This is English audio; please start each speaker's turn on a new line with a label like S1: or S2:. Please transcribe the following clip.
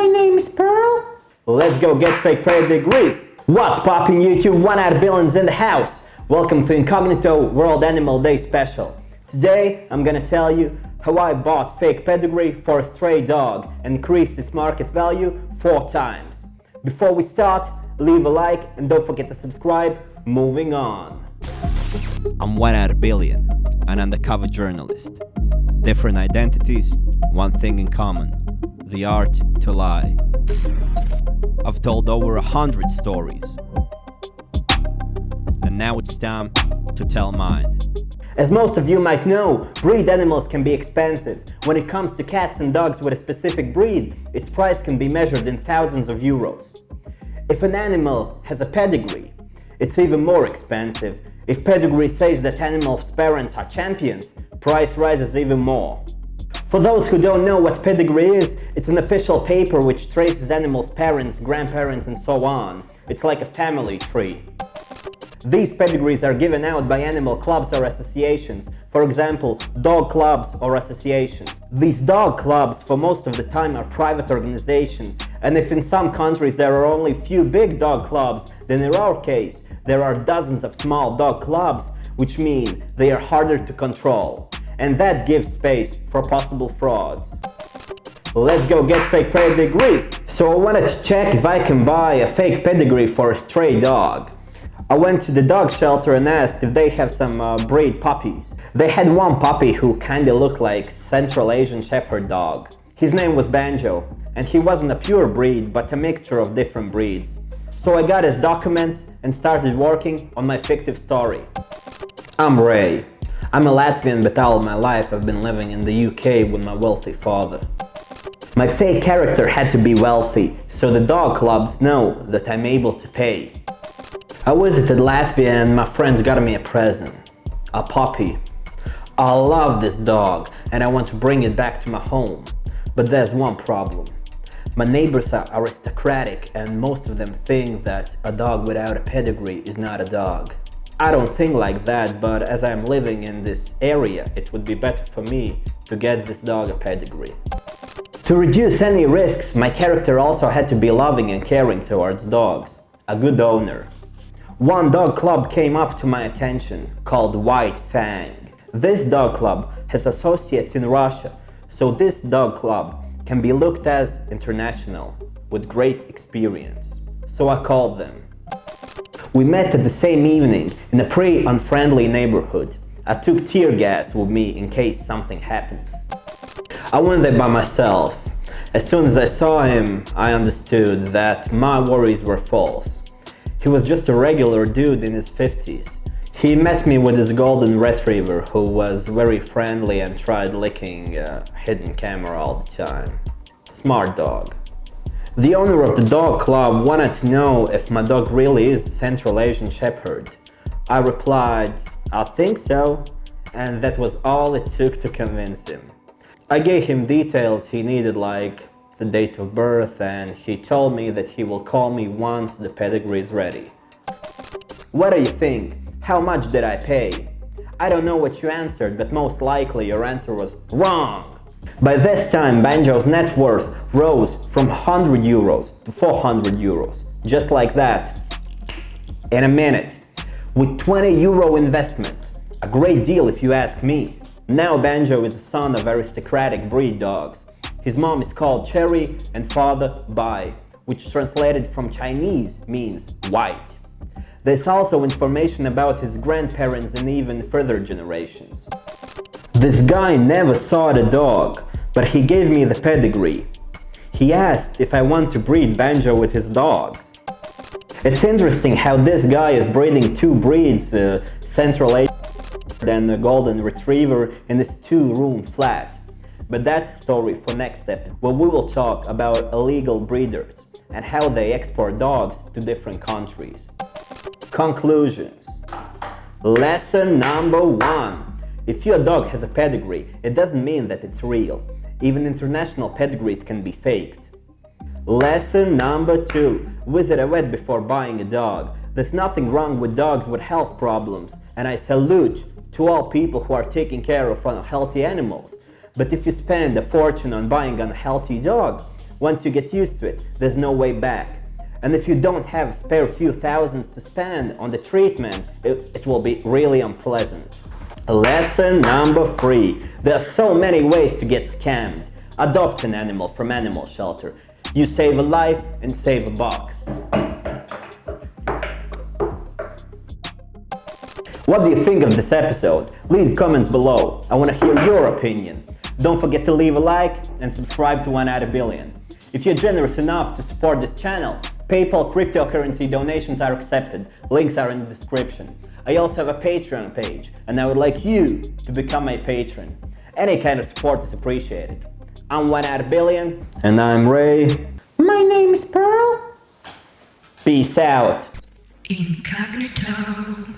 S1: my name is Pearl.
S2: Let's go get fake pedigrees. What's poppin' YouTube? 1/billions in the house. Welcome to Incognito World Animal Day special. Today I'm gonna tell you how I bought fake pedigree for a stray dog and increased its market value 4 times. Before we start, leave a like and don't forget to subscribe. Moving on.
S3: I'm 1/billion, an undercover journalist. Different identities, one thing in common: the art to lie. I've told over 100 stories, and now it's time to tell mine.
S2: As most of you might know, breed animals can be expensive. When it comes to cats and dogs with a specific breed, its price can be measured in thousands of euros. If an animal has a pedigree, it's even more expensive. If pedigree says that animal's parents are champions, price rises even more. For those who don't know what pedigree is, it's an official paper which traces animals' parents, grandparents, and so on. It's like a family tree. These pedigrees are given out by animal clubs or associations, for example, dog clubs or associations. These dog clubs for most of the time are private organizations, and if in some countries there are only few big dog clubs, then in our case there are dozens of small dog clubs, which mean they are harder to control, and that gives space for possible frauds. Let's go get fake pedigrees. So I wanted to check if I can buy a fake pedigree for a stray dog. I went to the dog shelter and asked if they have some breed puppies. They had one puppy who kinda looked like Central Asian Shepherd dog. His name was Banjo, and he wasn't a pure breed but a mixture of different breeds. So I got his documents and started working on my fictive story. I'm Ray. I'm a Latvian, but all my life I've been living in the UK with my wealthy father. My fake character had to be wealthy, so the dog clubs know that I'm able to pay. I visited Latvia and my friends got me a present. A puppy. I love this dog and I want to bring it back to my home. But there's one problem. My neighbors are aristocratic and most of them think that a dog without a pedigree is not a dog. I don't think like that, but as I'm living in this area, it would be better for me to get this dog a pedigree. To reduce any risks, my character also had to be loving and caring towards dogs. A good owner. One dog club came up to my attention, called White Fang. This dog club has associates in Russia, so this dog club can be looked as international, with great experience. So I called them. We met at the same evening in a pretty unfriendly neighborhood. I took tear gas with me in case something happens. I went there by myself. As soon as I saw him, I understood that my worries were false. He was just a regular dude in his 50s. He met me with his golden retriever who was very friendly and tried licking a hidden camera all the time. Smart dog. The owner of the dog club wanted to know if my dog really is Central Asian Shepherd. I replied, I think so, and that was all it took to convince him. I gave him details he needed, like the date of birth, and he told me that he will call me once the pedigree is ready. What do you think? How much did I pay? I don't know what you answered, but most likely your answer was wrong. By this time, Banjo's net worth rose from 100 euros to 400 euros, just like that. In a minute, with 20 euro investment. A great deal if you ask me. Now Banjo is a son of aristocratic breed dogs. His mom is called Cherry and father Bai, which translated from Chinese means white. There's also information about his grandparents and even further generations. This guy never saw the dog, but he gave me the pedigree. He asked if I want to breed Banjo with his dogs. It's interesting how this guy is breeding 2 breeds, Central Asian and a golden retriever, in this 2-room flat. But that's a story for next episode, where we will talk about illegal breeders and how they export dogs to different countries. Conclusions. Lesson number 1. If your dog has a pedigree, it doesn't mean that it's real. Even international pedigrees can be faked. Lesson number 2. Visit a vet before buying a dog. There's nothing wrong with dogs with health problems, and I salute to all people who are taking care of unhealthy animals. But if you spend a fortune on buying an unhealthy dog, Once you get used to it, there's no way back. And if you don't have a spare few thousands to spend on the treatment, it will be really unpleasant. Lesson number 3. There are so many ways to get scammed. Adopt an animal from animal shelter. You save a life and save a buck. What do you think of this episode? Leave comments below. I want to hear your opinion. Don't forget to leave a like and subscribe to 1 out of billion. If you're generous enough to support this channel, PayPal cryptocurrency donations are accepted. Links are in the description. I also have a Patreon page, and I would like you to become my patron. Any kind of support is appreciated. I'm 1 out of billion, and I'm Ray. My name is Pearl. Peace out.
S1: Incognito.